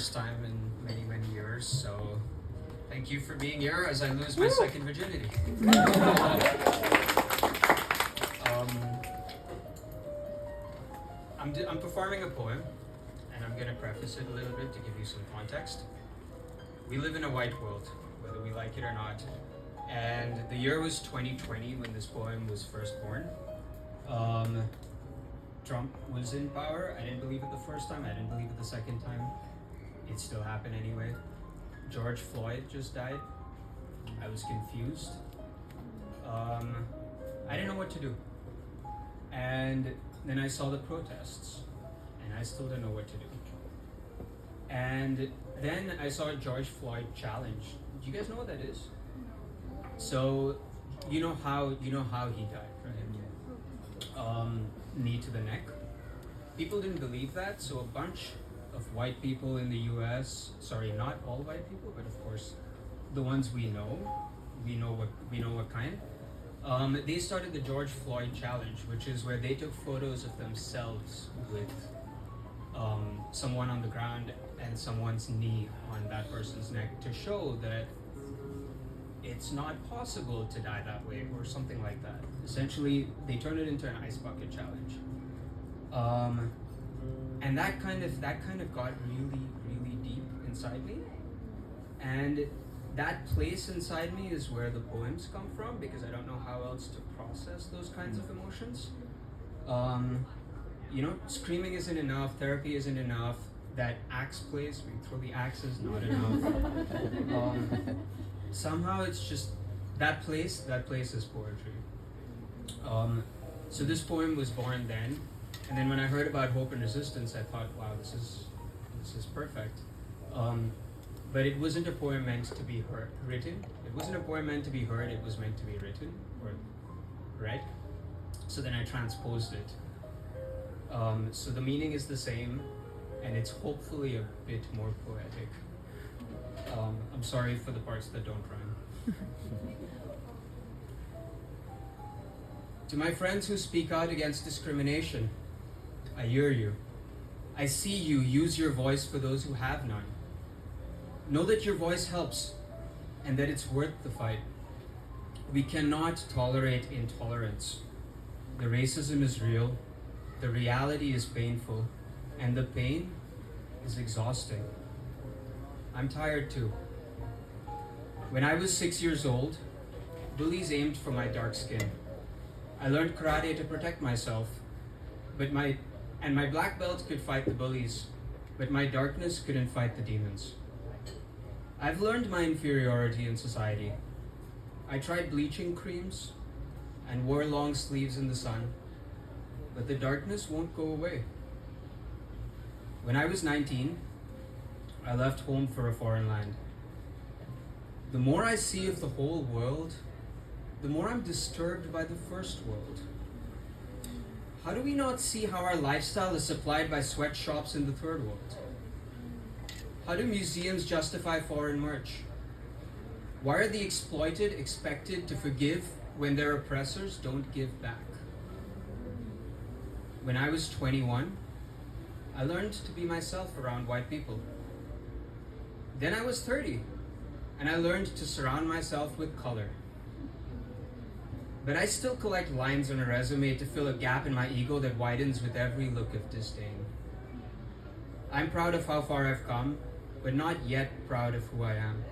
First time in many, many years, so thank you for being here as I lose my second virginity. I'm performing a poem, and I'm going to preface it a little bit to give you some context. We live in a white world, whether we like it or not, and the year was 2020 when this poem was first born. Trump was in power. I didn't believe it the first time, I didn't believe it the second time. It still happened anyway. George Floyd just died. I was confused. I didn't know what to do. And then I saw the protests, and I still didn't know what to do. And then I saw a George Floyd challenge. Do you guys know what that is? So you know how he died, right? Knee to the neck. People didn't believe that, so a bunch of white people in the US, sorry, not all white people, but of course the ones we know what kind. They started the George Floyd challenge, which is where they took photos of themselves with someone on the ground and someone's knee on that person's neck to show that it's not possible to die that way, or something like that. Essentially, they turned it into an ice bucket challenge. And that kind of got really, really deep inside me. And that place inside me is where the poems come from, because I don't know how else to process those kinds of emotions. Screaming isn't enough, therapy isn't enough, that axe place where you throw the axe is not enough. Somehow it's just that place is poetry. So this poem was born then, and then when I heard about hope and resistance, I thought, wow, this is perfect. But it wasn't a poem meant to be written. It wasn't a poem meant to be heard. It was meant to be written or read. So then I transposed it. So the meaning is the same, and it's hopefully a bit more poetic. I'm sorry for the parts that don't rhyme. To my friends who speak out against discrimination, I hear you. I see you use your voice for those who have none. Know that your voice helps and that it's worth the fight. We cannot tolerate intolerance. The racism is real, the reality is painful, and the pain is exhausting. I'm tired too. When I was 6 years old, bullies aimed for my dark skin. I learned karate to protect myself, but my black belt could fight the bullies, but my darkness couldn't fight the demons. I've learned my inferiority in society. I tried bleaching creams and wore long sleeves in the sun, but the darkness won't go away. When I was 19, I left home for a foreign land. The more I see of the whole world, the more I'm disturbed by the first world. How do we not see how our lifestyle is supplied by sweatshops in the third world? How do museums justify foreign merch? Why are the exploited expected to forgive when their oppressors don't give back? When I was 21, I learned to be myself around white people. Then I was 30, and I learned to surround myself with color. But I still collect lines on a resume to fill a gap in my ego that widens with every look of disdain. I'm proud of how far I've come, but not yet proud of who I am.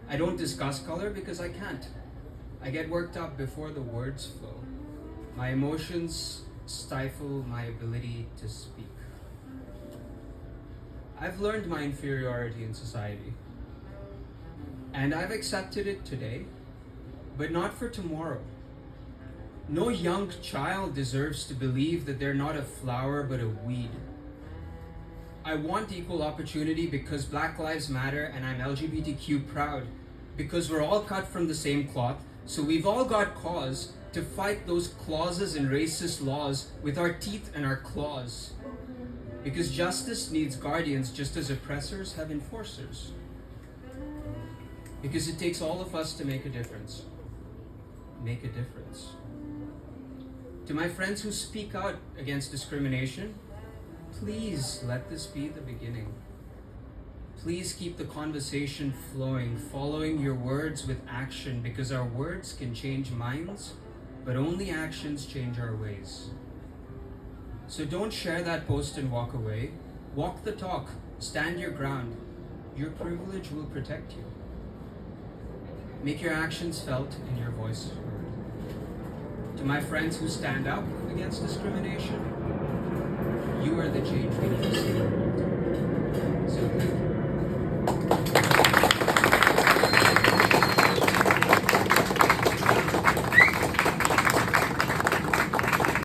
I don't discuss color because I can't. I get worked up before the words flow. My emotions stifle my ability to speak. I've learned my inferiority in society, and I've accepted it today, but not for tomorrow. No young child deserves to believe that they're not a flower but a weed. I want equal opportunity because Black Lives Matter, and I'm LGBTQ proud, because we're all cut from the same cloth, so we've all got cause to fight those clauses in racist laws with our teeth and our claws. Because justice needs guardians just as oppressors have enforcers. Because it takes all of us to make a difference. Make a difference. To my friends who speak out against discrimination, please let this be the beginning. Please keep the conversation flowing, following your words with action, because our words can change minds, but only actions change our ways. So don't share that post and walk away. Walk the talk, stand your ground. Your privilege will protect you. Make your actions felt and your voice heard. To my friends who stand up against discrimination, you are the change we need to see in the world.